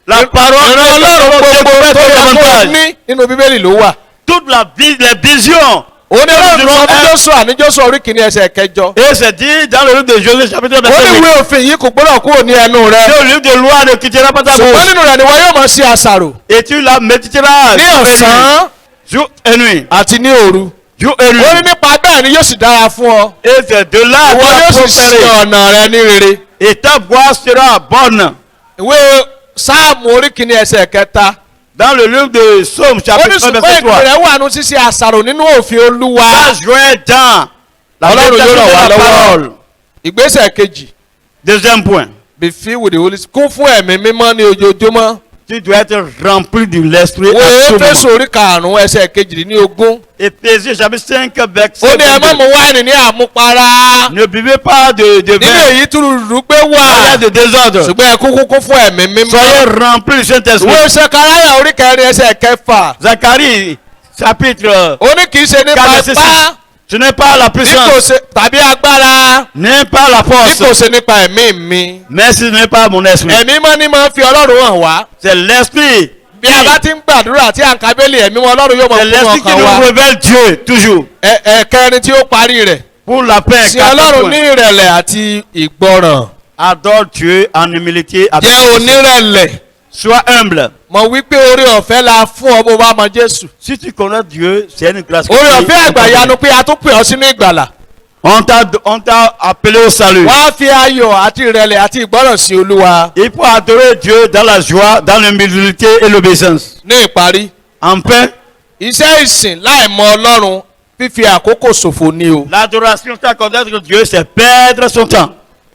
la parole ìran que nous Ọlọ́run devons gbogbo découvrir tó yẹ kó davantage. ní nínú Bíbélì ló wà. Toute la vie, les visions. òun ni Ọlọ́run sọ fún Jóṣúà ní Jóṣúà orí kìíní ẹsẹ̀ kẹjọ. Et c'est dit dans le livre de Josué chapitre ó ní 28. ìwé òfin yìí kò gbọ́dọ̀ kúrò ní ẹnu rẹ. Le livre de loi ne quittera pas ta ṣùgbọ́n bouche. nínú rẹ̀ ni wọ́n yóò máa ṣe àṣàrò. Et tu la méditeras ní ọ̀sán jour et nuit. àti ní òru. Jour et ó ní nuit. nípa bẹ́ẹ̀ ni yóò sì dára fún ọ. Et c'est de là ìwọ que yóò tu sì ṣe prospérer. ọ̀nà rẹ ní rere. Et ta voie sera bonne. ìwé Sáàmù orí kìíní ẹsẹ̀ kẹta. Dans le livre de Psaume ó ní chapitre 1 ṣùgbọ́n verset 3. ìpìlẹ̀ wà nù ṣíṣe àṣàrò nínú òfin Olúwa. Va jouer dans la Ọlọ́run yóò ràn wá méditation de la lọ́wọ́. parole. ìgbésẹ̀ kejì. Deuxième point. be filled with the Holy Spirit. kún fún ẹ̀mí mímọ́ ní ojoojúmọ́. Tu dois être rempli de l'esprit wo à tout Éfésù moment. orí karùn-ún ẹsẹ̀ kejìdínlógún. Éphésiens chapitre 5 ó verset ní ẹ má 22. mu wáìnì ní àmupara. Ne buvez pas de nínú vin. èyí túrúdú gbé Il y a wà. de désordre. ṣùgbọ́n ẹ kún fún ẹ̀mí mímọ́. Soyez remplis du Saint-Esprit. ìwé Sekaraya orí kẹrin ẹsẹ̀ kẹfà. Zacharie chapitre ó ní kì í ṣe nípa 4 ipá ce n'est pas la bí kò puissance, ṣe tàbí agbára n'est pas la bí kò force, ṣe nípa ẹ̀mí mi. mais ce n'est pas mon esprit. ẹ̀mí mọ́ ni máa ń fi Ọlọ́run hàn wá. C'est l'esprit. bí a bá ti ń gbàdúrà tí à ń kábẹ́lì ẹ̀mí wọn Ọlọ́run yóò C'est mọ̀ fún l'esprit qui ọkàn nous wa. révèle Dieu toujours. ẹ̀kẹrin tí ó parí rẹ̀. Pour la paix, sí Ọlọ́run ní quatre points. ìrẹ̀lẹ̀ àti ìgbọràn. Adore Dieu en humilité. jẹ́ onírẹ̀lẹ̀. Sois humble. mọ̀ wípé oore ọ̀fẹ́ la fún ọ bó bá mọ Jésù. Si tu connais Dieu, c'est une grâce. oore ọ̀fẹ́ àgbàyanu pé a tún pè ọ́ sínú ìgbàlà. On t'a appelé au salut. wá fi ayọ̀ àti ìrẹ̀lẹ̀ àti ìgbọràn sí Olúwa. Il faut adorer Dieu dans la joie, dans l'humilité et l'obéissance. ní ìparí Enfin, iṣẹ́ ìsìn láì mọ Ọlọ́run fífi àkókò ṣòfò ni o. l'adoration sans connaître Dieu, c'est perdre son temps.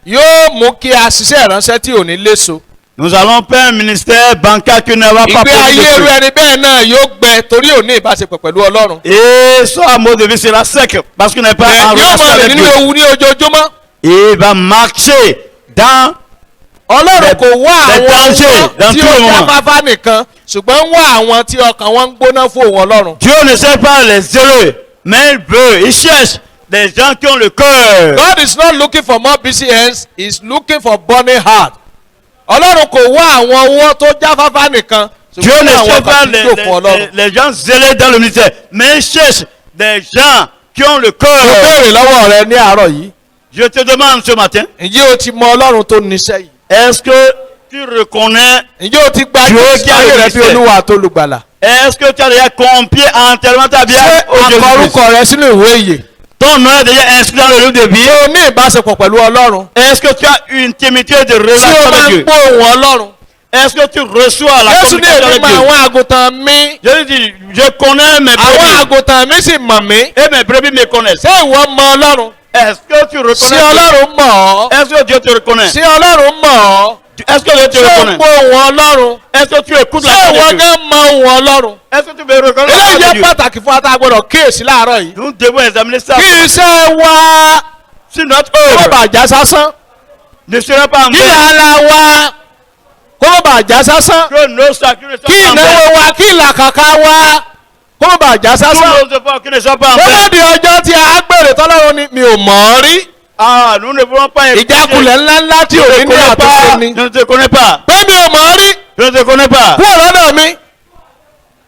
yóò mú kí a ṣiṣẹ́ ìránṣẹ́ tí ò ní léso. Nous allons faire un ministère bancaire qui ne va pas ìgbé ayé irú produire. ẹni bẹ́ẹ̀ náà yóò gbẹ torí ò ní ìbáṣepọ̀ pẹ̀lú Ọlọ́run. Et son amour de vie sera sec parce qu'il n'est pas en yóò relation máa rìn avec nínú Dieu. ewu ní ojoojúmọ́. Et il va marcher dans Ọlọ́run kò wá the àwọn danger ọmọ dans tí tout ó le moment. jáfáfá nìkan ṣùgbọ́n ń wá àwọn tí ọkàn wọn ń gbóná fún òun Ọlọ́run. Dieu ne sait pas les zélés, mais il veut, il cherche des gens qui ont le cœur. God is not looking for more busy hands, he is looking for burning heart. Ọlọ́run kò wá àwọn owó tó jáfáfá nìkan Dieu ṣùgbọ́n ne àwọn cherche pas ọkàn tí kò fún Ọlọ́run. les gens zélés dans le ministère, mais il cherche des gens qui ont le mo cœur. béèrè lọ́wọ́ rẹ ní àárọ̀ yìí. Je te demande ce matin, ǹjẹ́ o ti mọ ọlọ́run tó níṣẹ́ yìí? est-ce que tu reconnais, ǹjẹ́ o ti gba Dieu Jésù qui a ayé rẹ bí existé. olúwa tó lùgbàlà? est-ce que tu as déjà confié entièrement ta vie ṣé au Jésus-Christ? àkọrúkọ rẹ sínú ìwé ìyè? Ton nom est déjà inscrit dans le livre de vie. ṣé o ní ìbáṣepọ̀ pẹ̀lú ọlọ́run? Est-ce que tu as une intimité de ṣé relation o máa avec ń Dieu? gbọ́ ohùn ọlọ́run? Est-ce que tu reçois la Jésù ní communication èmi avec mọ Dieu? àwọn àgùntàn mi. Jésus dit, je connais mes àwọn brebis àgùntàn mi sì mọ̀ mí. et mes brebis me connaissent. ṣé ìwọ mọ ọlọ́run? Est-ce que tu ṣé reconnais Dieu? ọlọ́run mọ̀ ọ́? Est-ce que Dieu te reconnaît? ṣé ọlọ́run mọ̀ ọ́? Est-ce que Dieu te ṣé o reconnaît? gbọ́ ohùn ọlọ́run? Est-ce que tu écoutes ṣé la ìwọ voix de Dieu? gán mọ ohùn ọlọ́run? Est-ce que tu veux reconnaître la eléyìí voix de jẹ́ Dieu? pàtàkì fún ata gbọ́dọ̀ kíyèsí láàárọ̀ yìí. Nous devons examiner ça. kí iṣẹ́ wa Si notre kó má œuvre bàa já sásán. ne sera pas en kí vain, làálàá wa kó má bàa já sásán. que nos sacrifices kí ne soient pas en ìnáwó vain, wa kí ìlàkàkà wa kó má bàa já sásán. tous nos efforts qui ne soient pas en ó vain. bá di ọjọ́ tí a gbèrè tọ́lọ́run ni mi ò mọ̀ ọ́ rí. Ah, nous ne voulons pas écouter. ìjákulẹ̀ ńláńlá tí ò ní ní àtúnṣe ni. Je ne te connais pas. pé mi ò mọ̀ ọ́ rí. Je ne te connais pas. kúrò lọ́dọ̀ mi.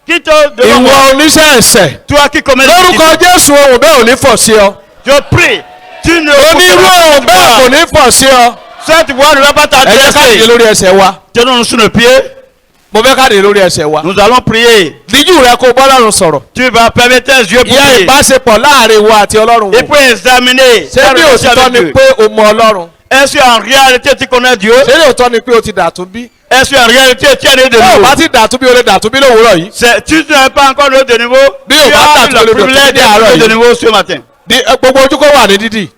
Quitte devant ìwọ moi. oníṣẹ́ ẹ̀ṣẹ̀. Toi qui commets lórúkọ Jésù ohùn bẹ́ẹ̀ ò ní fọ̀ sí ọ. je prie. Tu ne onírú ohùn bẹ́ẹ̀ kò ní fọ̀ sí ọ. Cette voix ne va pas ẹ jẹ́ ká dìde t'adresser. lórí ẹsẹ̀ wa. Tenons-nous sur nos pieds. mo fẹ́ ká dìde lórí ẹsẹ̀ wa. Nous allons prier. díjú rẹ kó bọ́lọ́run sọ̀rọ̀. Tu vas fermer tes yeux pour ìyá prier. ìbáṣepọ̀ láàrin wa àti ọlọ́run Et wò. pour examiner ṣé ta bí relation òtítọ́ avec ni Dieu. pé o mọ ọlọ́run? Est-ce qu'en réalité tu connais Dieu? ṣé ní òtítọ́ ni pé o ti dàtún bí? Est-ce qu'en réalité tu es né de bí o nouveau? bá ti dàtún bí o lè dàtún bí lówùúrọ̀ yìí. Tu n'es pas encore né de nouveau. Bí Tu o bá as tàbí eu le olódò privilège tó dé àárọ̀ d'être né de yìí. nouveau ce matin. Gbogbo ojú kó wà ní dídì.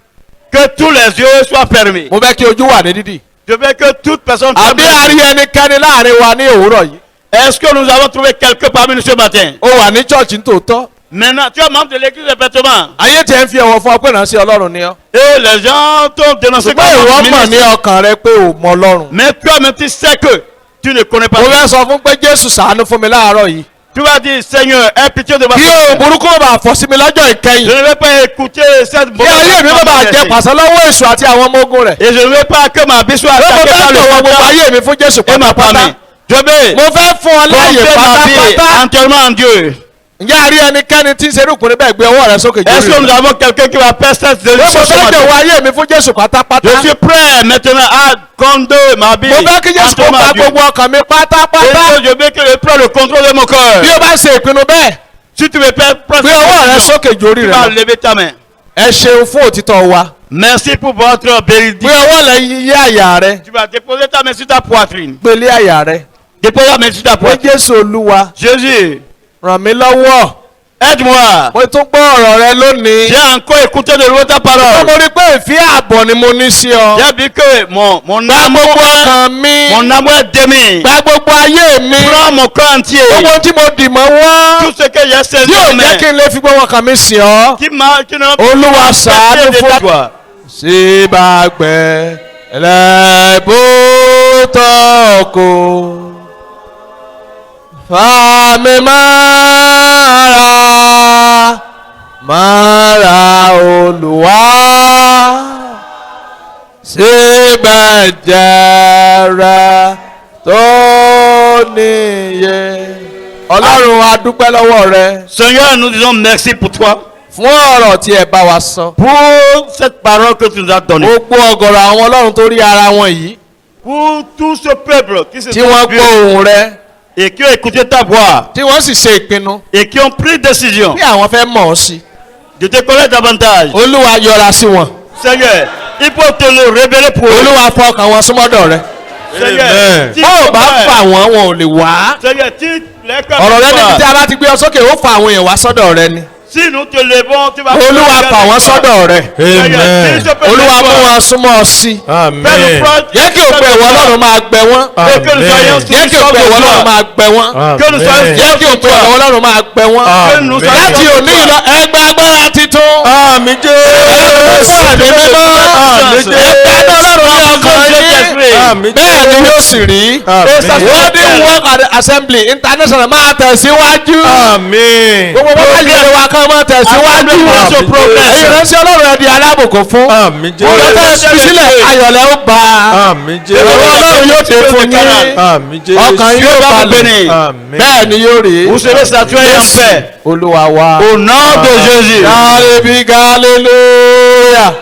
Que tous les yeux soient fermés. mo fẹ́ kí ojú wà ní dídì. Je veux que toute personne ferme àbí les a yeux. rí ẹnikẹ́ni láàrin wa ní òwúrọ̀ yìí. Est-ce que nous avons trouvé quelqu'un parmi nous ce matin? o wà ní chọ́ọ̀chì nítòótọ́. Maintenant, tu es membre de l'église effectivement. ayé tiẹ̀ ń fi ọ̀wọ̀ fún ọ pé ìránṣẹ́ ọlọ́run ni ọ́. Et les gens t'ont dénoncé ṣùgbọ́n ìwọ comme mọ̀ ní ministre. ọkàn rẹ pé o mọ ọlọ́run. Mais toi-même tu sais que tu ne connais pas mo Dieu. fẹ́ sọ fún pé Jésù ṣàánú fún mi láàárọ̀ yìí. Tu vas dire, Seigneur, aie pitié de ma kí ohun burúkú má bàa fọ́ sí mi lọ́jọ́ Je ìkẹyìn. ne vais pas écouter cette kí ayé mi má bàa jẹ pàṣẹ lọ́wọ́ èṣù àti àwọn ọmọ ogun rẹ̀. Et je ne veux pas que ma vie soit mo attaquée par fẹ́ le tọ̀wọ̀ gbogbo Satan ayé mi fún Jésù et ma pátápátá. famille. Je veux mo fẹ́ fún ọ láàyè confier ma vie pátápátá. entièrement en Dieu. ǹjẹ́ a rí ẹnikẹ́ni tí ń ṣerú ìkùnrin bẹ́ẹ̀ gbé ọwọ́ rẹ sókè Est-ce que jórí nous rẹ? avons quelqu'un qui va faire cette pé mo décision ce fẹ́ matin? tọ̀wọ̀ ayé mi fún Jésù pátápátá. Je suis prêt maintenant à conduire ma vie mo fẹ́ kí Jésù kó entièrement gba à Dieu. gbogbo ọkàn mi Et pátápátá. que je veux qu'il prenne le contrôle de mon cœur. bí o bá ṣe ìpinnu bẹ́ẹ̀ Si tu veux faire prendre gbé ọwọ́ rẹ cette sókè jórí tu rẹ vas lọ. lever ta main. ẹ ṣeun fún òtítọ́ wa. Merci pour votre gbé bénédiction. ọwọ́ rẹ yí àyà rẹ. Tu vas déposer ta main sur ta poitrine. gbélé àyà rẹ. Dépose ta main sur ta pé poitrine. Jésù Olúwa Jésus, ràn mí lọ́wọ́. aide-moi. mo tún gbọ́ ọ̀rọ̀ rẹ lónìí. J'ai encore écouté de nouveau ta mo parole. rí pé ìfẹ́ àbọ̀ ni mo ní sí ọ. J'ai vu que mon gba amour, gbogbo ọkàn mi. mon amour est démis. gba gbogbo ayé mi. Prends mon cœur entier. gbogbo tí mo dì mọ́ wọ́n. Tout ce que j'ai saisi yóò en jẹ́ main. kí n lè fi gbogbo ọkàn mi sìn ọ́. Qui ne Olúwa ṣàánú de fún toi. sí bá gbẹ ẹlẹ́bùtọ́ kò fà mí mára Olúwa síbẹ̀ jẹ́ra tó níye. Ọlọ́run a dúpẹ́ lọ́wọ́ rẹ Seigneur, nous disons merci pour toi. fún ọ̀rọ̀ tí ẹ bá wa sọ. Pour cette parole que tu nous as donnée. gbogbo ọ̀gọ̀rọ̀ àwọn ọlọ́run tó rí ara wọn yìí Pour tout ce peuple qui se tí wọ́n sont gbọ́ ohùn rẹ et qui ont écouté ta voix tí wọ́n sì ṣe ìpinnu et qui ont pris décision bí àwọn fẹ́ mọ̀ ọ́ sí. de te connaître davantage. Olúwa yọ́ra sí wọn. Seigneur, il faut te le révéler pour eux. Olúwa fọkàn wọn súnmọ́dọ̀ rẹ. Seigneur, si bó o tu bá peux- fà wọ́n wọn ò lè wá. Seigneur, si les cœurs ọ̀rọ̀ rẹ sont níbi tí forts, a bá ti gbé ọ sókè ó fa àwọn èèyàn wá sọ́dọ̀ rẹ ni. si nous te levons, tu vas Olúwa fà wọ́n sọ́dọ̀ rẹ. Seigneur, si je peux Olúwa le mú voir, wọn súnmọ́ ọ sí. fais-le prendre- jẹ́ kí òpin ẹ̀wọ̀ ọlọ́run máa gbẹ wọ́n. Et que nous soyons jẹ́ kí òpin ẹ̀wọ̀ ọlọ́run máa gbẹ wọ́n. Que nous soyons jẹ́ kí òpin ẹ̀wọ̀ ọlọ́run máa gbẹ wọ́n. Que nous soyons láti òní lọ ẹgbẹ́ agbára titun. Àmín Jésù. ẹgbẹ́ agbára mímọ́. ẹgbẹ́ agbára ọlọ́run ní ọkàn yín. Àmín. bẹ́ẹ̀ ni yóò sì rí. Àmín. Golden Work Assembly International máa tẹ̀síwájú. Àmín. gbogbo wọn bá yẹ wa kan máa tẹ̀síwájú. Àmín. ẹ̀yin ránṣẹ́ ọlọ́run ẹ̀ di alábùkún fún. Àmín Jésù. ọjọ́ tẹ́ ẹ fi sílẹ̀ ayọ̀lẹ̀ ó bá a. Àmín ìrọ̀lẹ́ Jésù. ọlọ́run yóò ṣe fún yín. Àmín Jésù. ọkàn yóò balẹ̀. Àmín. bẹ́ẹ̀ ni yóò rí. Vous serez saturés en paix. Olúwa wa. Au nom de Jésus. Hallelujah. Hallelujah.